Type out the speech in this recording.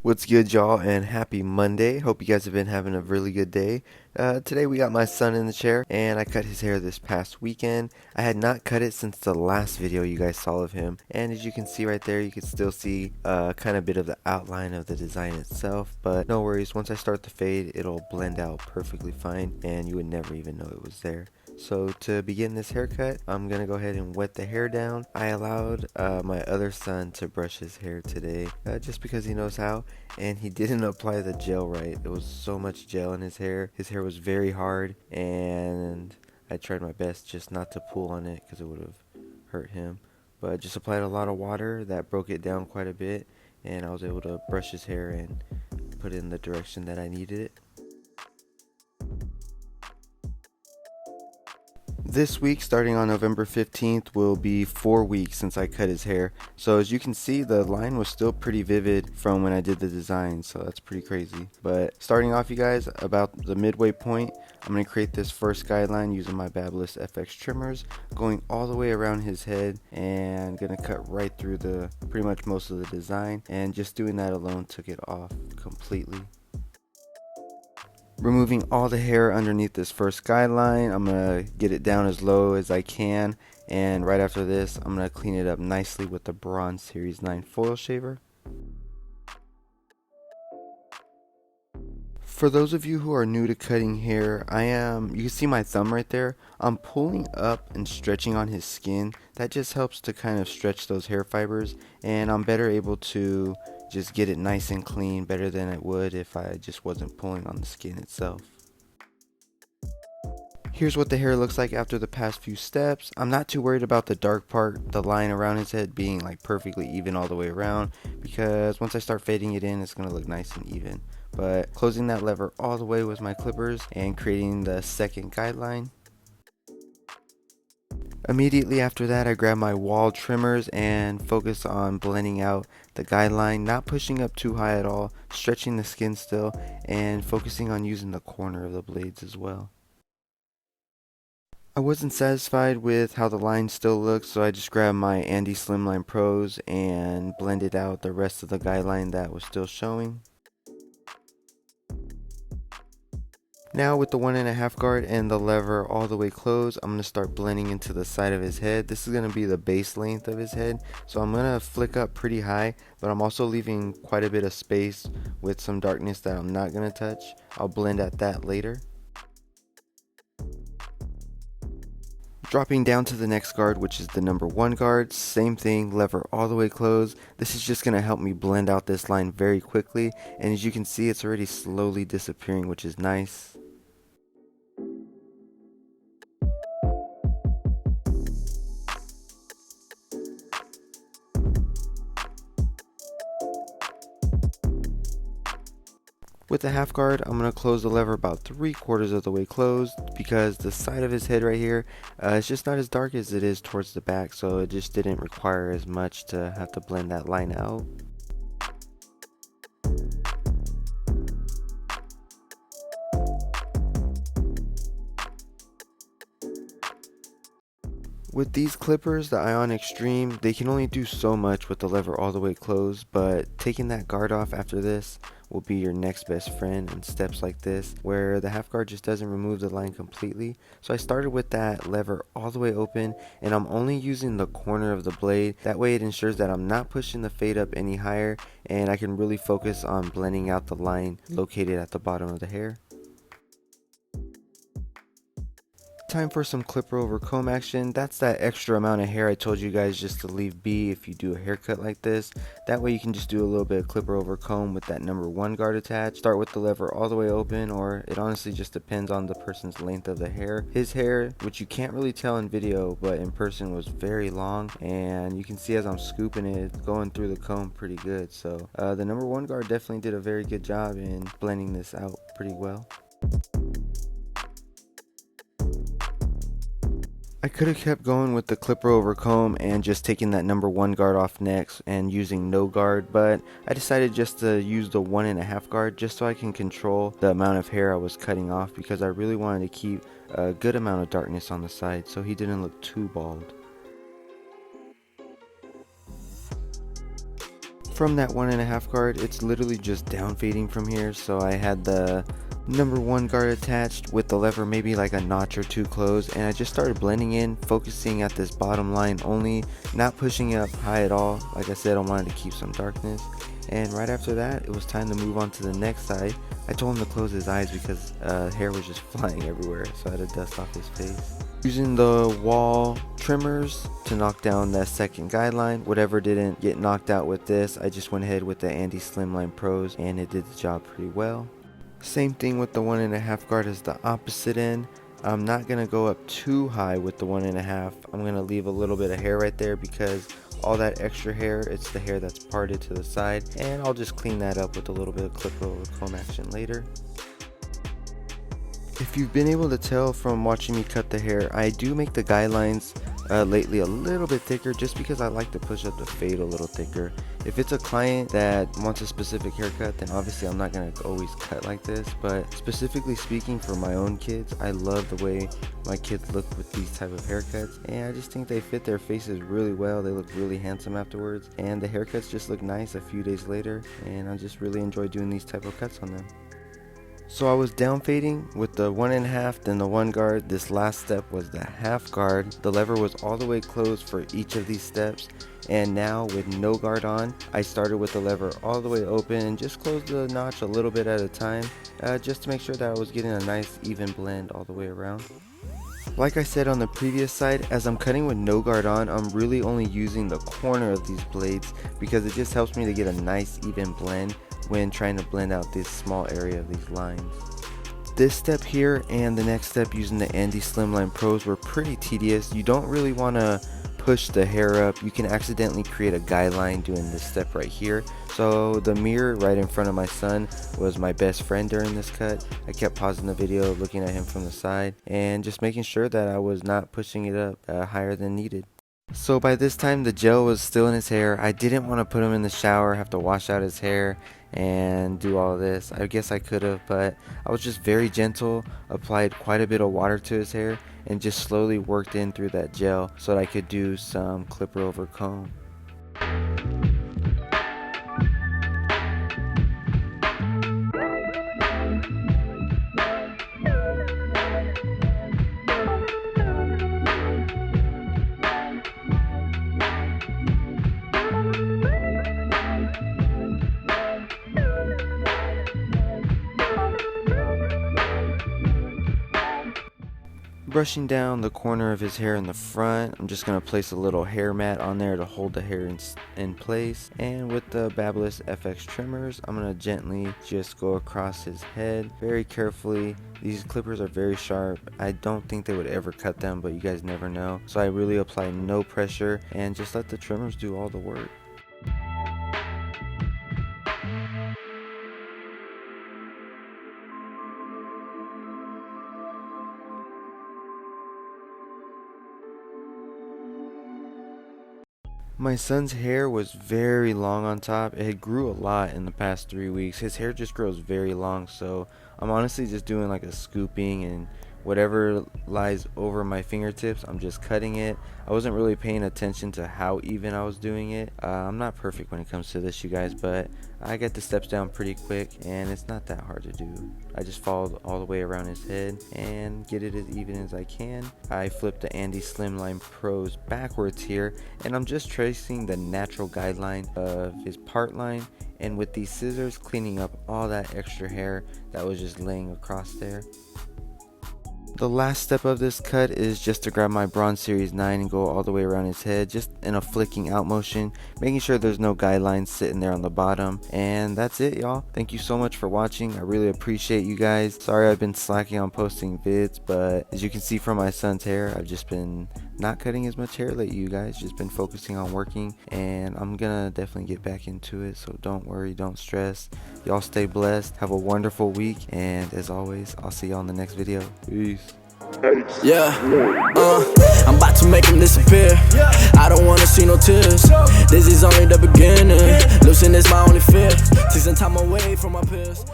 What's good, y'all, and happy Monday. Hope you guys have been having a really good day. Today we got my son in the chair, and I cut his hair this past weekend. I had not cut it since the last video you guys saw of him, and as you can see right there, you can still see kind of bit of the outline of the design itself, but no worries, once I start the fade, it'll blend out perfectly fine, and you would never even know it was there. So to begin this haircut, I'm going to go ahead and wet the hair down. I allowed my other son to brush his hair today just because he knows how, and he didn't apply the gel right. There was so much gel in his hair. His hair was very hard, and I tried my best just not to pull on it because it would have hurt him. But I just applied a lot of water that broke it down quite a bit, and I was able to brush his hair and put it in the direction that I needed it. This week, starting on November 15th, will be 4 weeks since I cut his hair. So as you can see, the line was still pretty vivid from when I did the design, so that's pretty crazy. But starting off, you guys, about the midway point, I'm going to create this first guideline using my Babyliss FX trimmers, going all the way around his head and going to cut right through the pretty much most of the design. And just doing that alone took it off completely. Removing all the hair underneath this first guideline, I'm going to get it down as low as I can, and right after this I'm going to clean it up nicely with the Braun Series 9 foil shaver. For those of you who are new to cutting hair, you can see my thumb right there, I'm pulling up and stretching on his skin. That just helps to kind of stretch those hair fibers, and I'm better able to just get it nice and clean, better than it would if I just wasn't pulling on the skin itself. Here's what the hair looks like after the past few steps. I'm not too worried about the dark part, the line around his head being like perfectly even all the way around, because once I start fading it in, it's going to look nice and even. But closing that lever all the way with my clippers and creating the second guideline. Immediately after that, I grab my wall trimmers and focus on blending out the guideline, not pushing up too high at all, stretching the skin still, and focusing on using the corner of the blades as well. I wasn't satisfied with how the line still looked, so I just grabbed my Andy Slimline Pros and blended out the rest of the guideline that was still showing. Now with the 1.5 guard and the lever all the way closed, I'm going to start blending into the side of his head. This is going to be the base length of his head, so I'm going to flick up pretty high, but I'm also leaving quite a bit of space with some darkness that I'm not going to touch. I'll blend at that later. Dropping down to the next guard, which is the number 1 guard, same thing, lever all the way closed. This is just going to help me blend out this line very quickly, and as you can see, it's already slowly disappearing, which is nice. With the half guard, I'm going to close the lever about 3/4 of the way closed, because the side of his head right here is just not as dark as it is towards the back, so it just didn't require as much to have to blend that line out. With these clippers, the Ion Extreme, they can only do so much with the lever all the way closed, but taking that guard off after this will be your next best friend in steps like this, where the half guard just doesn't remove the line completely. So I started with that lever all the way open, and I'm only using the corner of the blade. That way it ensures that I'm not pushing the fade up any higher, and I can really focus on blending out the line located at the bottom of the hair. Time for some clipper over comb action. That's that extra amount of hair I told you guys just to leave be if you do a haircut like this. That way you can just do a little bit of clipper over comb with that number 1 guard attached. Start with the lever all the way open, or it honestly just depends on the person's length of the hair. His hair, which you can't really tell in video, but in person was very long, and you can see as I'm scooping it, going through the comb pretty good. So the number 1 guard definitely did a very good job in blending this out pretty well. I could have kept going with the clipper over comb and just taking that number 1 guard off next and using no guard, but I decided just to use the 1.5 guard just so I can control the amount of hair I was cutting off, because I really wanted to keep a good amount of darkness on the side so he didn't look too bald. From that 1.5 guard, it's literally just down fading from here, so I had the number 1 guard attached with the lever maybe like a notch or 2 closed, and I just started blending in, focusing at this bottom line only, not pushing it up high at all. Like I said, I wanted to keep some darkness. And right after that, it was time to move on to the next side. I told him to close his eyes because hair was just flying everywhere, so I had to dust off his face. Using the wall trimmers to knock down that second guideline. Whatever didn't get knocked out with this, I just went ahead with the Andy Slimline Pros, and it did the job pretty well. Same thing with the 1.5 guard as the opposite end. I'm not going to go up too high with the 1.5. I'm going to leave a little bit of hair right there because all that extra hair, it's the hair that's parted to the side, and I'll just clean that up with a little bit of clip roll or comb action later. If you've been able to tell from watching me cut the hair, I do make the guidelines lately a little bit thicker just because I like to push up the fade a little thicker. If it's a client that wants a specific haircut, then obviously I'm not going to always cut like this, but specifically speaking for my own kids, I love the way my kids look with these type of haircuts, and I just think they fit their faces really well. They look really handsome afterwards, and the haircuts just look nice a few days later, and I just really enjoy doing these type of cuts on them. So I was down fading with the 1.5, then the 1 guard. This last step was the half guard. The lever was all the way closed for each of these steps, and now with no guard on, I started with the lever all the way open and just closed the notch a little bit at a time, just to make sure that I was getting a nice even blend all the way around. Like I said on the previous side, as I'm cutting with no guard on, I'm really only using the corner of these blades because it just helps me to get a nice even blend when trying to blend out this small area of these lines. This step here and the next step using the Andy Slimline Pros were pretty tedious. You don't really want to push the hair up. You can accidentally create a guideline doing this step right here. So the mirror right in front of my son was my best friend during this cut. I kept pausing the video, looking at him from the side, and just making sure that I was not pushing it up higher than needed. So by this time the gel was still in his hair. I didn't want to put him in the shower, have to wash out his hair and do all this. I guess I could have, but I was just very gentle, applied quite a bit of water to his hair, and just slowly worked in through that gel so that I could do some clipper over comb. Brushing down the corner of his hair in the front, I'm just going to place a little hair mat on there to hold the hair in place. And with the Babyliss FX trimmers, I'm going to gently just go across his head very carefully. These clippers are very sharp. I don't think they would ever cut them, but you guys never know. So I really apply no pressure and just let the trimmers do all the work. My son's hair was very long on top. It had grew a lot in the past 3 weeks. His hair just grows very long, so I'm honestly just doing like a scooping, and whatever lies over my fingertips, I'm just cutting it. I wasn't really paying attention to how even I was doing it. I'm not perfect when it comes to this, you guys, but I get the steps down pretty quick, and it's not that hard to do. I just followed all the way around his head and get it as even as I can. I flipped the Andy Slimline Pros backwards here, and I'm just tracing the natural guideline of his part line, and with these scissors cleaning up all that extra hair that was just laying across there. The last step of this cut is just to grab my Bronze Series 9 and go all the way around his head, just in a flicking out motion, making sure there's no guidelines sitting there on the bottom. And that's it, y'all. Thank you so much for watching. I really appreciate you guys. Sorry I've been slacking on posting vids, but as you can see from my son's hair, I've just been not cutting as much hair lately, you guys. Just been focusing on working, and I'm gonna definitely get back into it, so don't worry, don't stress. Y'all stay blessed, have a wonderful week, and as always, I'll see y'all in the next video. Peace. Yeah, I'm about to make them disappear. I don't wanna see no tears. This is only the beginning. Losing is my only fear. Taking time away from my peers.